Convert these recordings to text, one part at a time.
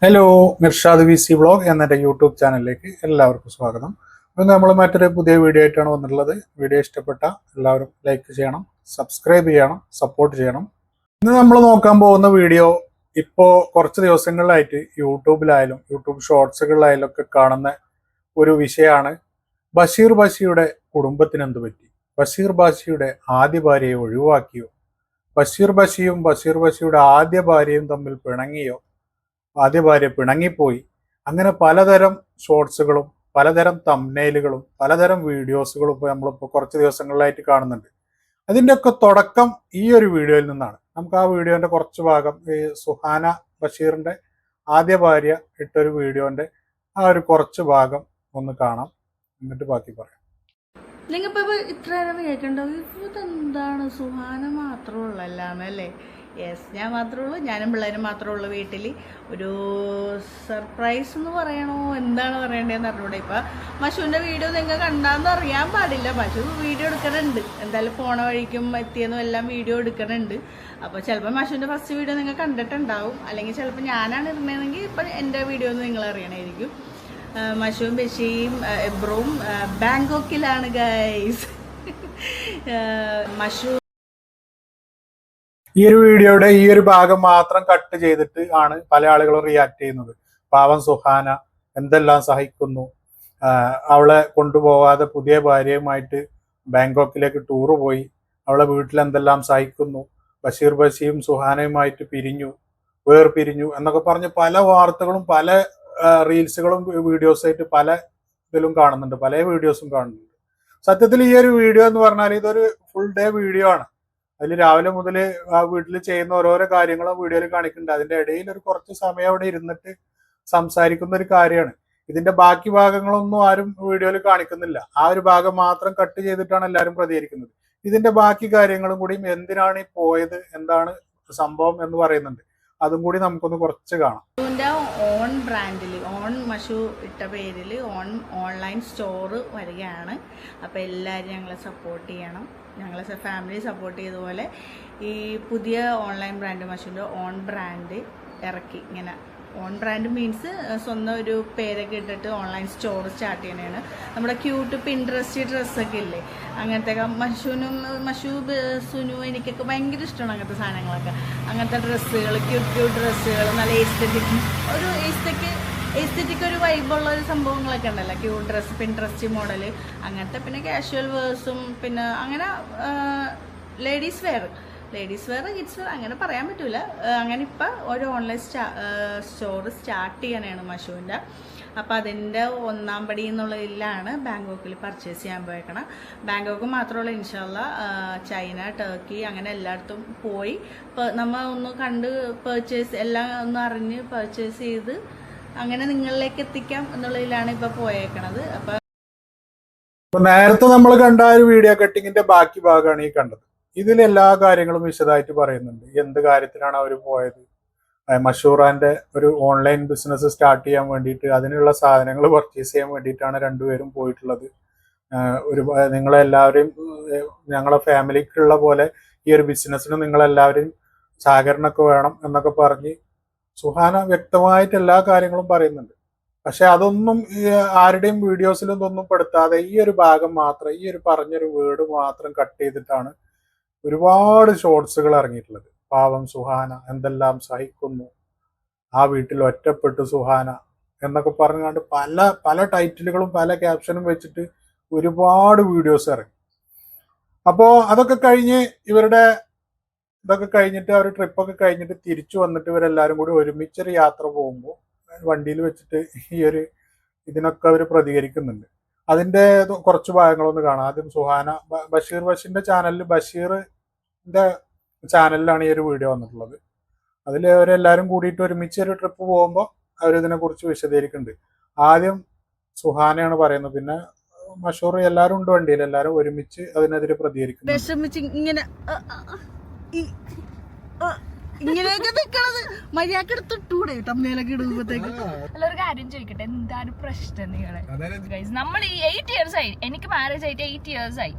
Hello, Mirshad V C vlog എന്നെ YouTube ചാനലിലേക്ക് എല്ലാവർക്കും സ്വാഗതം. ഇന്ന് നമ്മൾ മറ്റൊരു പുതിയ വീഡിയോ ആയിട്ടാണ് വന്നിട്ടുള്ളത്. വീഡിയോ ഇഷ്ടപ്പെട്ട എല്ലാവരും ലൈക്ക് ചെയ്യണം, സബ്സ്ക്രൈബ് ചെയ്യണം, സപ്പോർട്ട് ചെയ്യണം. ഇന്ന് നമ്മൾ നോക്കാൻ പോകുന്ന വീഡിയോ ഇപ്പോൾ കുറച്ച് ദിവസങ്ങളിലായിട്ട് യൂട്യൂബിലായാലും യൂട്യൂബ് ഷോർട്സുകളിലായാലും ഒക്കെ കാണുന്ന ഒരു വിഷയമാണ്. ബഷീർ ബാഷിയുടെ കുടുംബത്തിന് എന്ത് പറ്റി? ബഷീർ ബാഷിയുടെ ആദ്യ ഭാര്യയെ ഒഴിവാക്കിയോ? ബഷീർ ബാഷിയും ബഷീർ ബാഷിയുടെ ആദ്യ ഭാര്യയും തമ്മിൽ പിണങ്ങിയോ? ആദ്യ ഭാര്യ പിണങ്ങിപ്പോയി. അങ്ങനെ പലതരം ഷോർട്സുകളും പലതരം തംബ്നെയിലുകളും പലതരം വീഡിയോസുകളും ഇപ്പോൾ നമ്മളിപ്പോൾ കുറച്ച് ദിവസങ്ങളിലായിട്ട് കാണുന്നുണ്ട്. അതിൻ്റെയൊക്കെ തുടക്കം ഈ ഒരു വീഡിയോയിൽ നിന്നാണ്. നമുക്ക് ആ വീഡിയോൻ്റെ കുറച്ച് ഭാഗം, ഈ സുഹാന ബഷീറിൻ്റെ ആദ്യ ഭാര്യ ഇട്ടൊരു വീഡിയോൻ്റെ ആ ഒരു കുറച്ച് ഭാഗം ഒന്ന് കാണാം, എന്നിട്ട് ബാക്കി പറയാം. നിങ്ങളിപ്പോൾ ഇത്ര നേരം കേൾക്കണ്ടോ, ഇതെന്താണ് സുഹാന മാത്രമുള്ളല്ലേ? യെസ്, ഞാൻ മാത്രമേ ഉള്ളൂ, ഞാനും പിള്ളേരും മാത്രമേ ഉള്ളൂ വീട്ടിൽ. ഒരു സർപ്രൈസ് എന്ന് പറയണോ, എന്താണ് പറയേണ്ടതെന്ന് അറിഞ്ഞൂടെ. ഇപ്പം മഷുവിൻ്റെ വീഡിയോ നിങ്ങൾ കണ്ടാന്ന് അറിയാൻ പാടില്ല. മഷു വീഡിയോ എടുക്കണുണ്ട്, എന്തായാലും പോണ വഴിക്കും എത്തിയെന്നും എല്ലാം വീഡിയോ എടുക്കണുണ്ട്. അപ്പോൾ ചിലപ്പോൾ മഷുവിൻ്റെ ഫസ്റ്റ് വീഡിയോ നിങ്ങൾ കണ്ടിട്ടുണ്ടാവും, അല്ലെങ്കിൽ ചിലപ്പോൾ ഞാനാണ് ഇരുന്നതെങ്കിൽ ഇപ്പം എൻ്റെ വീഡിയോ ഒന്ന് നിങ്ങൾ അറിയണമായിരിക്കും. മഷുവും ബഷിയും എബ്രവും ബാങ്കോക്കിലാണ് ഗൈസ്. മഷു ഈ ഒരു വീഡിയോയുടെ ഈ ഒരു ഭാഗം മാത്രം കട്ട് ചെയ്തിട്ട് ആണ് പല ആളുകളും റിയാക്ട് ചെയ്യുന്നത്. പാവം സുഹാന എന്തെല്ലാം സഹിക്കുന്നു, അവളെ കൊണ്ടുപോകാതെ പുതിയ ഭാര്യയുമായിട്ട് ബാങ്കോക്കിലേക്ക് ടൂറ് പോയി, അവളെ വീട്ടിൽ എന്തെല്ലാം സഹിക്കുന്നു, ബഷീർ ബഷിയും സുഹാനയുമായിട്ട് വേർപിരിഞ്ഞു എന്നൊക്കെ പറഞ്ഞ് പല വാർത്തകളും പല റീൽസുകളും വീഡിയോസായിട്ട് പല ഇതിലും കാണുന്നുണ്ട്, പല വീഡിയോസും കാണുന്നുണ്ട്. സത്യത്തിൽ ഈ ഒരു വീഡിയോ എന്ന് പറഞ്ഞാൽ ഇതൊരു ഫുൾ ഡേ വീഡിയോ ആണ്. അതിൽ രാവിലെ മുതൽ ആ വീട്ടിൽ ചെയ്യുന്ന ഓരോരോ കാര്യങ്ങളും വീഡിയോയിൽ കാണിക്കുന്നുണ്ട്. അതിന്റെ ഇടയിൽ ഒരു കുറച്ച് സമയം അവിടെ ഇരുന്നിട്ട് സംസാരിക്കുന്ന ഒരു കാര്യമാണ്. ഇതിന്റെ ബാക്കി ഭാഗങ്ങളൊന്നും ആരും വീഡിയോയിൽ കാണിക്കുന്നില്ല. ആ ഒരു ഭാഗം മാത്രം കട്ട് ചെയ്തിട്ടാണ് എല്ലാവരും പ്രതികരിക്കുന്നത്. ഇതിന്റെ ബാക്കി കാര്യങ്ങളും കൂടി എന്തിനാണ് ഈ പോയത്, എന്താണ് സംഭവം എന്ന് പറയുന്നുണ്ട്. അതും കൂടി നമുക്കൊന്ന് കുറച്ച് കാണാം. ഓൺ ബ്രാൻഡിൽ മഷു ഇട്ട പേരിൽ ഓൺലൈൻ സ്റ്റോറ് വരികയാണ്. അപ്പോൾ എല്ലാവരും ഞങ്ങളെ സപ്പോർട്ട് ചെയ്യണം. ഞങ്ങളെ ഫാമിലി സപ്പോർട്ട് ചെയ്തതുപോലെ ഈ പുതിയ ഓൺലൈൻ ബ്രാൻഡ് മഷുവിൻ്റെ ഓൺ ബ്രാൻഡ് ഇറക്കി. ഇങ്ങനെ ഓൺ ബ്രാൻഡ് മീൻസ് സ്വന്തം ഒരു പേരൊക്കെ ഇട്ടിട്ട് ഓൺലൈൻ സ്റ്റോർ സ്റ്റാർട്ട് ചെയ്യണതാണ്. നമ്മുടെ ക്യൂട്ട് പിൻട്രസ്റ്റ് ഡ്രസ്സൊക്കെ ഇല്ലേ, അങ്ങനത്തെ മഷു സുനു എനിക്കൊക്കെ ഭയങ്കര ഇഷ്ടമാണ് അങ്ങനത്തെ സാധനങ്ങളൊക്കെ. അങ്ങനത്തെ ഡ്രസ്സുകൾ, ക്യൂട്ട് ഡ്രസ്സുകൾ, നല്ല എസ്തെറ്റിക് ഒരു വൈബുള്ള ഒരു സംഭവങ്ങളൊക്കെ ഉണ്ടല്ലോ, ക്യൂട്ട് ഡ്രസ്സ്, പിൻട്രസ്റ്റ് മോഡൽ അങ്ങനത്തെ. പിന്നെ കാഷ്വൽ വേഴ്സും, പിന്നെ അങ്ങനെ ലേഡീസ് വെയർ, കിഡ്സ് വെയർ അങ്ങനെ പറയാൻ പറ്റൂല. അങ്ങനെ ഇപ്പം ഒരു ഓൺലൈൻ സ്റ്റോർ സ്റ്റാർട്ട് ചെയ്യാനാണ് മഷുവിൻ്റെ. അപ്പോൾ അതിൻ്റെ ഒന്നാം പടി എന്നുള്ളതിലാണ് ബാങ്കോക്കിൽ പർച്ചേസ് ചെയ്യാൻ പോയേക്കണം. ബാങ്കോക്ക് മാത്രമല്ല, ഇൻഷാല്ലാ ചൈന, ടർക്കി അങ്ങനെ എല്ലായിടത്തും പോയി നമ്മൾ ഒന്ന് കണ്ട് എല്ലാം ഒന്ന് അറിഞ്ഞ് പർച്ചേസ് ചെയ്ത് അങ്ങനെ നിങ്ങളിലേക്ക് എത്തിക്കാം എന്നുള്ളതിലാണ് ഇപ്പൊ പോയേക്കണത്. അപ്പൊ നേരത്തെ നമ്മൾ കണ്ട ഒരു വീഡിയോ കട്ടിങ്ങിന്റെ ബാക്കി ഭാഗമാണ് ഈ കണ്ടത്. ഇതിൽ എല്ലാ കാര്യങ്ങളും വിശദമായിട്ട് പറയുന്നുണ്ട്. എന്ത് കാര്യത്തിനാണ് അവർ പോയത്, മഷൂറാന്റെ ഒരു ഓൺലൈൻ ബിസിനസ് സ്റ്റാർട്ട് ചെയ്യാൻ വേണ്ടിയിട്ട് അതിനുള്ള സാധനങ്ങൾ പർച്ചേസ് ചെയ്യാൻ വേണ്ടിയിട്ടാണ് രണ്ടുപേരും പോയിട്ടുള്ളത്. നിങ്ങളെല്ലാവരെയും ഞങ്ങളെ ഫാമിലിക്കുള്ള പോലെ ഈ ഒരു ബിസിനസ്സിന് നിങ്ങളെല്ലാവരും സഹകരണമൊക്കെ വേണം എന്നൊക്കെ പറഞ്ഞ് സുഹാന വ്യക്തമായിട്ട് എല്ലാ കാര്യങ്ങളും പറയുന്നുണ്ട്. പക്ഷെ അതൊന്നും ആരുടെയും വീഡിയോസിലും ഇതൊന്നും പെടുത്താതെ ഈ ഒരു ഭാഗം മാത്രം, ഈ ഒരു പറഞ്ഞൊരു വേർഡ് മാത്രം കട്ട് ചെയ്തിട്ടാണ് ഒരുപാട് ഷോർട്സുകൾ ഇറങ്ങിയിട്ടുള്ളത്. പാവം സുഹാന എന്തെല്ലാം സഹിക്കുന്നു, ആ വീട്ടിൽ ഒറ്റപ്പെട്ടു സുഹാന എന്നൊക്കെ പറഞ്ഞുകൊണ്ട് പല ടൈറ്റിലുകളും പല ക്യാപ്ഷനും വെച്ചിട്ട് ഒരുപാട് വീഡിയോസ് ഇറങ്ങി. അപ്പോൾ അതൊക്കെ കഴിഞ്ഞ് ഇതൊക്കെ കഴിഞ്ഞിട്ട് അവർ ട്രിപ്പൊക്കെ കഴിഞ്ഞിട്ട് തിരിച്ചു വന്നിട്ട് ഇവരെല്ലാവരും കൂടി ഒരുമിച്ചൊരു യാത്ര പോകുമ്പോൾ വണ്ടിയിൽ വെച്ചിട്ട് ഇതിനൊക്കെ അവർ പ്രതികരിക്കുന്നുണ്ട്. അതിൻ്റെ കുറച്ച് ഭാഗങ്ങളൊന്ന് കാണാം. ആദ്യം സുഹാന ബഷീർ ബഷിൻ്റെ ചാനലിൽ, ബഷീറിൻ്റെ ചാനലിലാണ് ഈ ഒരു വീഡിയോ വന്നിട്ടുള്ളത്. അതിൽ അവരെല്ലാവരും കൂടിയിട്ട് ഒരുമിച്ച് ഒരു ട്രിപ്പ് പോകുമ്പോൾ അവരിതിനെക്കുറിച്ച് വിശദീകരിക്കുന്നുണ്ട്. ആദ്യം സുഹാനയാണ് പറയുന്നത്, പിന്നെ മഷൂർ എല്ലാവരും ഉണ്ട് വണ്ടിയിൽ, എല്ലാവരും ഒരുമിച്ച് അതിനെതിരെ പ്രതികരിക്കുന്നു. ഇങ്ങനെയൊക്കെ നിക്കണത് മര്യാദക്കെടുത്തിട്ടൂടെ തമ്മിലൊക്കെ ഇടുമ്പോഴത്തേക്ക്. ഒരു കാര്യം ചോദിക്കട്ടെ, എന്താണ് പ്രശ്നം നിങ്ങളെ? നമ്മൾ ഈ 8 years ആയി, എനിക്ക് മാരേജ് ആയിട്ട് 8 years ആയി.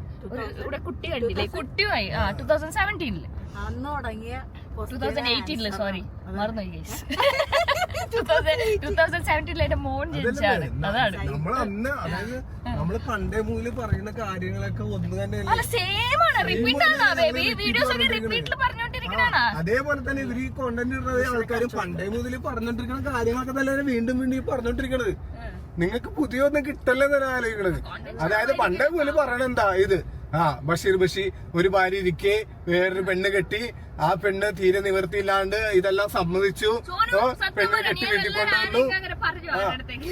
ഇവിടെ കുട്ടി കണ്ടില്ലേ, കുട്ടിയുമായി 2017 അന്ന് തുടങ്ങിയ 2018 സോറി മറന്നു ഗൈസ്. 2017 മോൻ ജനിച്ചാണ്. അതാണ് നമ്മളന്ന് അതായത് നമ്മള് പണ്ടേ മുതല് പറയുന്ന കാര്യങ്ങളൊക്കെ ഒന്ന് തന്നെ സെയിം ആണ്, റിപ്പീറ്റ് ആണ് ബേബി. വീഡിയോസ് ഒക്കെ റിപ്പീറ്റിൽ പറഞ്ഞോണ്ടിരിക്കണാണ്. അതേപോലെ തന്നെ ഇവര് ഈ കോണ്ടന്റ് ഇടുന്ന ആൾക്കാരും പണ്ടേ മുതൽ പറഞ്ഞോണ്ടിരിക്കുന്ന കാര്യങ്ങളൊക്കെ തന്നെ വീണ്ടും വീണ്ടും പറഞ്ഞോണ്ടിരിക്കണത്. നിങ്ങൾക്ക് പുതിയ ഒന്നും കിട്ടല്ലേ തന്നെ ആലോചിക്കണത്. അതായത് പണ്ടേ മുതൽ പറയണ എന്താ ഇത്, ബഷീർ ഒരു ഭാര്യ ഇരിക്കെ വേറൊരു പെണ്ണ് കെട്ടി, ആ പെണ്ണ് തീരെ നിവൃത്തിയില്ലാണ്ട് ഇതെല്ലാം സമ്മതിച്ചു, പെണ്ണ് കെട്ടി കെട്ടിക്കൊണ്ടുവന്നു.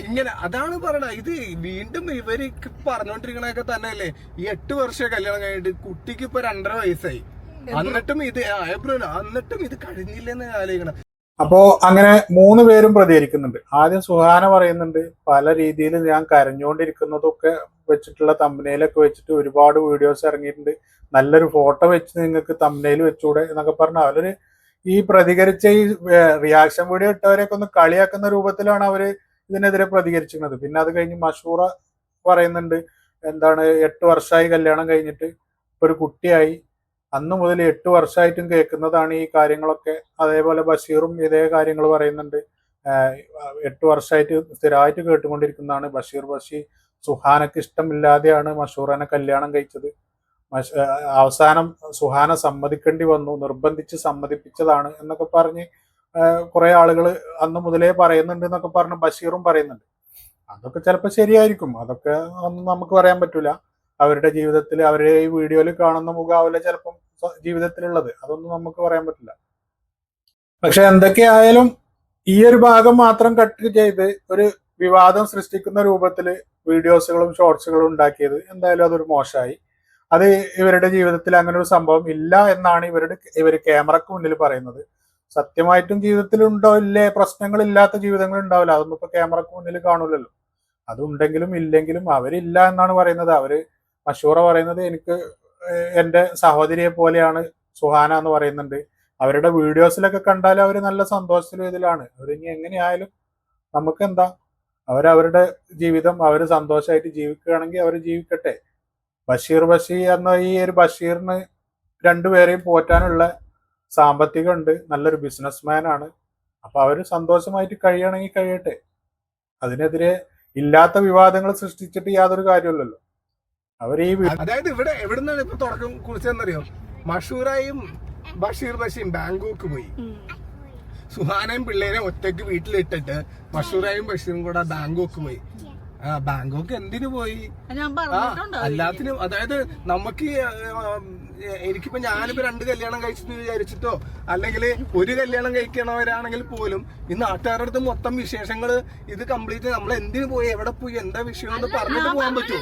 ഇങ്ങനെ അതാണ് പറയണത്. ഇത് വീണ്ടും ഇവര് പറഞ്ഞോണ്ടിരിക്കണൊക്കെ തന്നെയല്ലേ. ഈ 8 വർഷം കല്യാണം കഴിഞ്ഞിട്ട് കുട്ടിക്ക് ഇപ്പൊ 2.5 വയസ്സായി, എന്നിട്ടും ഇത് എന്നിട്ടും ഇത് കഴിഞ്ഞില്ലെന്ന് ആലോചിക്കണം. അപ്പോ അങ്ങനെ 3 പേരും പ്രതികരിക്കുന്നുണ്ട്. ആദ്യം സുഹാന പറയുന്നുണ്ട്, പല രീതിയിൽ ഞാൻ കരഞ്ഞുകൊണ്ടിരിക്കുന്നതൊക്കെ വെച്ചിട്ടുള്ള തമ്പനയിലൊക്കെ വെച്ചിട്ട് ഒരുപാട് വീഡിയോസ് ഇറങ്ങിയിട്ടുണ്ട്, നല്ലൊരു ഫോട്ടോ വെച്ച് നിങ്ങൾക്ക് തമ്പനയിൽ വെച്ചൂടെ എന്നൊക്കെ പറഞ്ഞ അവര് ഈ പ്രതികരിച്ച ഈ റിയാക്ഷൻ വീഡിയോ ഇട്ടവരെയൊക്കെ ഒന്ന് കളിയാക്കുന്ന രൂപത്തിലാണ് അവര് ഇതിനെതിരെ പ്രതികരിച്ചിരുന്നത്. പിന്നെ അത് കഴിഞ്ഞ് മഷൂറ പറയുന്നുണ്ട്, എന്താണ് 8 വർഷമായി കല്യാണം കഴിഞ്ഞിട്ട് ഒരു കുട്ടിയായി, അന്ന് മുതൽ 8 വർഷമായിട്ടും കേൾക്കുന്നതാണ് ഈ കാര്യങ്ങളൊക്കെ. അതേപോലെ ബഷീറും ഇതേ കാര്യങ്ങൾ പറയുന്നുണ്ട്, 8 വർഷമായിട്ട് സ്ഥിരമായിട്ട് കേട്ടുകൊണ്ടിരിക്കുന്നതാണ്. ബഷീർ സുഹാനക്ക് ഇഷ്ടമില്ലാതെയാണ് മഷൂറനെ കല്യാണം കഴിച്ചത്, അവസാനം സുഹാന സമ്മതിക്കേണ്ടി വന്നു, നിർബന്ധിച്ച് സമ്മതിപ്പിച്ചതാണ് എന്നൊക്കെ പറഞ്ഞ് കുറെ ആളുകൾ അന്ന് മുതലേ പറയുന്നുണ്ട് എന്നൊക്കെ പറഞ്ഞ് ബഷീറും പറയുന്നുണ്ട്. അതൊക്കെ ചിലപ്പോൾ ശരിയായിരിക്കും, അതൊക്കെ ഒന്നും നമുക്ക് പറയാൻ പറ്റൂല. അവരുടെ ജീവിതത്തിൽ അവരുടെ ഈ വീഡിയോയിൽ കാണുന്ന മുഖാവില്ല ചിലപ്പം ജീവിതത്തിലുള്ളത്, അതൊന്നും നമുക്ക് പറയാൻ പറ്റില്ല. പക്ഷെ എന്തൊക്കെയായാലും ഈ ഒരു ഭാഗം മാത്രം കട്ട് ചെയ്ത് ഒരു വിവാദം സൃഷ്ടിക്കുന്ന രൂപത്തിൽ വീഡിയോസുകളും ഷോർട്സുകളും ഉണ്ടാക്കിയത് എന്തായാലും അതൊരു മോശമായി. അത് ഇവരുടെ ജീവിതത്തിൽ അങ്ങനെ ഒരു സംഭവം ഇല്ല എന്നാണ് ഇവർ ക്യാമറക്ക് മുന്നിൽ പറയുന്നത്. സത്യമായിട്ടും ജീവിതത്തിൽ ഉണ്ടോ ഇല്ലേ, പ്രശ്നങ്ങളില്ലാത്ത ജീവിതങ്ങൾ ഉണ്ടാവില്ല, അതൊന്നും ഇപ്പൊ ക്യാമറക്ക് മുന്നിൽ കാണൂലല്ലോ. അതുണ്ടെങ്കിലും ഇല്ലെങ്കിലും അവരില്ല എന്നാണ് പറയുന്നത്. അവര് മഷൂറ പറയുന്നത്, എനിക്ക് എൻ്റെ സഹോദരിയെ പോലെയാണ് സുഹാന എന്ന് പറയുന്നുണ്ട്. അവരുടെ വീഡിയോസിലൊക്കെ കണ്ടാൽ അവർ നല്ല സന്തോഷത്തിലും ഇതിലാണ്. അവരിനി എങ്ങനെയായാലും നമുക്കെന്താ, അവരവരുടെ ജീവിതം അവർ സന്തോഷമായിട്ട് ജീവിക്കുകയാണെങ്കിൽ അവർ ജീവിക്കട്ടെ. ബഷീർ എന്ന ഈ ഒരു ബഷീറിന് 2 പേരെയും പോറ്റാനുള്ള സാമ്പത്തികം ഉണ്ട്, നല്ലൊരു ബിസിനസ്മാൻ ആണ്. അപ്പൊ അവര് സന്തോഷമായിട്ട് കഴിയണമെങ്കിൽ കഴിയട്ടെ. അതിനെതിരെ ഇല്ലാത്ത വിവാദങ്ങൾ സൃഷ്ടിച്ചിട്ട് യാതൊരു കാര്യമില്ലല്ലോ. അവർ ഈ അതായത് ഇവിടെ എവിടുന്നാണ് ഇപ്പൊ തുടക്കം കുറിച്ചെന്നറിയോ? മഷൂറായും ബഷീറും ബാങ്കോക്ക് പോയി, സുഹാനയും പിള്ളേരെ ഒറ്റയ്ക്ക് വീട്ടിലിട്ടിട്ട് മഷൂറായും ബഷീറും കൂടെ ബാങ്കോക്ക് പോയി. ബാങ്കോക്ക് എന്തിനു പോയി? എല്ലാത്തിനും. അതായത് നമുക്ക് എനിക്കിപ്പോ ഞാനിപ്പോ 2 കല്യാണം കഴിച്ചിട്ട് വിചാരിച്ചിട്ടോ അല്ലെങ്കിൽ ഒരു കല്യാണം കഴിക്കണവരാണെങ്കിൽ പോലും ഈ നാട്ടുകാരുടെ അടുത്ത് മൊത്തം വിശേഷങ്ങള് ഇത് കംപ്ലീറ്റ് നമ്മൾ എന്തിനു പോയി, എവിടെ പോയി, എന്താ വിഷയം എന്ന് പറഞ്ഞിട്ട് പോകാൻ പറ്റും.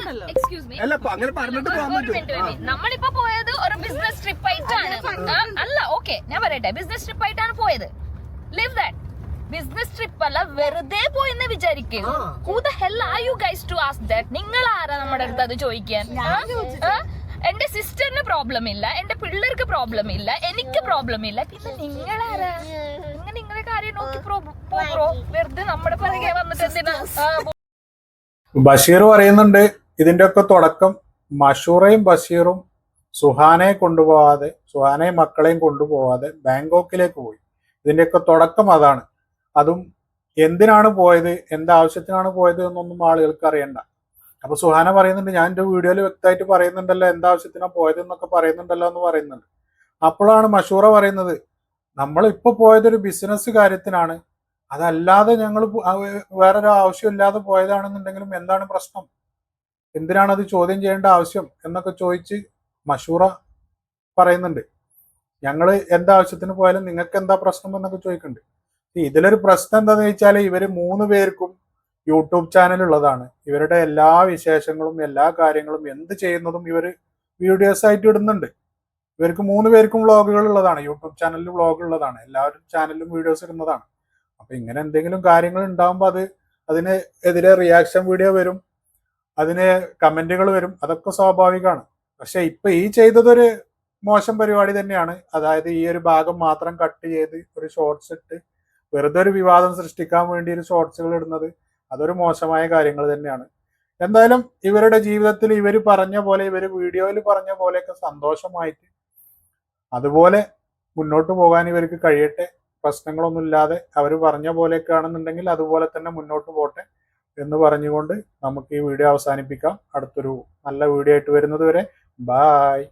അല്ല അങ്ങനെ പറഞ്ഞിട്ട് പോകാൻ പറ്റും. നമ്മളിപ്പോ പോയത് ഒരു ബിസിനസ് ട്രിപ്പ് ആയിട്ടാണ്. അല്ല ഓക്കെ, ഞാൻ പറയട്ടെ, ബിസിനസ് ട്രിപ്പ് ആയിട്ടാണ് പോയത്. Live that. ബിസിനസ് ട്രിപ്പ് അല്ല, വെറുതെ പോയെന്ന് വിചാരിക്കും. Who the hell are you guys to ask that? നിങ്ങൾ ആരാ നമ്മുടെ അടുത്ത് അത് ചോദിക്കാൻ? എന്റെ സിസ്റ്ററിന് പ്രോബ്ലം ഇല്ല, എന്റെ പിള്ളേർക്ക് പ്രോബ്ലം ഇല്ല, എനിക്ക് പ്രോബ്ലം ഇല്ല, പിന്നെ നിങ്ങളാരാ? നിങ്ങളെ കാര്യം നോക്കി വെറുതെ നമ്മുടെ പിറകെ വന്നിട്ട് എന്തിനാ? ബഷീർ പറയുന്നുണ്ട്, ഇതിന്റെ ഒക്കെ തുടക്കം മഷൂറയും ബഷീറും സുഹാനയെ കൊണ്ടുപോവാതെ, സുഹാനയും മക്കളെയും കൊണ്ടുപോവാതെ ബാങ്കോക്കിലേക്ക് പോയി. ഇതിന്റെയൊക്കെ തുടക്കം അതാണ്. അതും എന്തിനാണ് പോയത്, എന്താവശ്യത്തിനാണ് പോയത് എന്നൊന്നും ആളുകൾക്ക് അറിയണ്ട. അപ്പൊ സുഹാന പറയുന്നുണ്ട്, ഞാൻ എൻ്റെ വീഡിയോയിൽ വ്യക്തമായിട്ട് പറയുന്നുണ്ടല്ലോ എന്താവശ്യത്തിനാണ് പോയത് എന്നൊക്കെ പറയുന്നുണ്ടല്ലോ എന്ന് പറയുന്നുണ്ട്. അപ്പോഴാണ് മഷൂറ പറയുന്നത്, നമ്മൾ ഇപ്പൊ പോയതൊരു ബിസിനസ് കാര്യത്തിനാണ്, അതല്ലാതെ ഞങ്ങൾ വേറൊരു ആവശ്യമില്ലാതെ പോയതാണെന്നുണ്ടെങ്കിലും എന്താണ് പ്രശ്നം, എന്തിനാണ് അത് ചോദ്യം ചെയ്യേണ്ട ആവശ്യം എന്നൊക്കെ ചോദിച്ച് മഷൂറ പറയുന്നുണ്ട്. ഞങ്ങൾ എന്താവശ്യത്തിന് പോയാലും നിങ്ങൾക്ക് എന്താ പ്രശ്നം എന്നൊക്കെ ചോദിക്കുന്നുണ്ട്. ഇതിലൊരു പ്രശ്നം എന്താന്ന് വെച്ചാൽ ഇവര് 3 പേർക്കും യൂട്യൂബ് ചാനൽ ഉള്ളതാണ്. ഇവരുടെ എല്ലാ വിശേഷങ്ങളും എല്ലാ കാര്യങ്ങളും എന്ത് ചെയ്യുന്നതും ഇവർ വീഡിയോസ് ആയിട്ട് ഇടുന്നുണ്ട്. ഇവർക്ക് 3 പേർക്കും വ്ളോഗുകൾ ഉള്ളതാണ്, യൂട്യൂബ് ചാനലിൽ വ്ളോഗ് ഉള്ളതാണ്, എല്ലാവരും ചാനലിലും വീഡിയോസ് ഇടുന്നതാണ്. അപ്പൊ ഇങ്ങനെ എന്തെങ്കിലും കാര്യങ്ങൾ ഉണ്ടാകുമ്പോൾ അതിന് എതിരെ റിയാക്ഷൻ വീഡിയോ വരും, അതിന് കമന്റുകൾ വരും, അതൊക്കെ സ്വാഭാവികമാണ്. പക്ഷെ ഇപ്പൊ ഈ ചെയ്തതൊരു മോശം പരിപാടി തന്നെയാണ്. അതായത് ഈ ഒരു ഭാഗം മാത്രം കട്ട് ചെയ്ത് ഒരു ഷോർട്സ് ഇട്ട് വെറുതെ ഒരു വിവാദം സൃഷ്ടിക്കാൻ വേണ്ടി ഒരു ഷോർട്സുകൾ ഇടുന്നത് അതൊരു മോശമായ കാര്യങ്ങൾ തന്നെയാണ്. എന്തായാലും ഇവരുടെ ജീവിതത്തിൽ ഇവർ പറഞ്ഞ പോലെ, ഇവർ വീഡിയോയിൽ പറഞ്ഞ പോലെയൊക്കെ സന്തോഷമായിട്ട് അതുപോലെ മുന്നോട്ട് പോകാൻ ഇവർക്ക് കഴിയട്ടെ. പ്രശ്നങ്ങളൊന്നും ഇല്ലാതെ അവർ പറഞ്ഞ പോലെയൊക്കെ ആണെന്നുണ്ടെങ്കിൽ അതുപോലെ തന്നെ മുന്നോട്ട് പോട്ടെ എന്ന് പറഞ്ഞുകൊണ്ട് നമുക്ക് ഈ വീഡിയോ അവസാനിപ്പിക്കാം. അടുത്തൊരു നല്ല വീഡിയോ ആയിട്ട് വരുന്നത് വരെ ബായ്.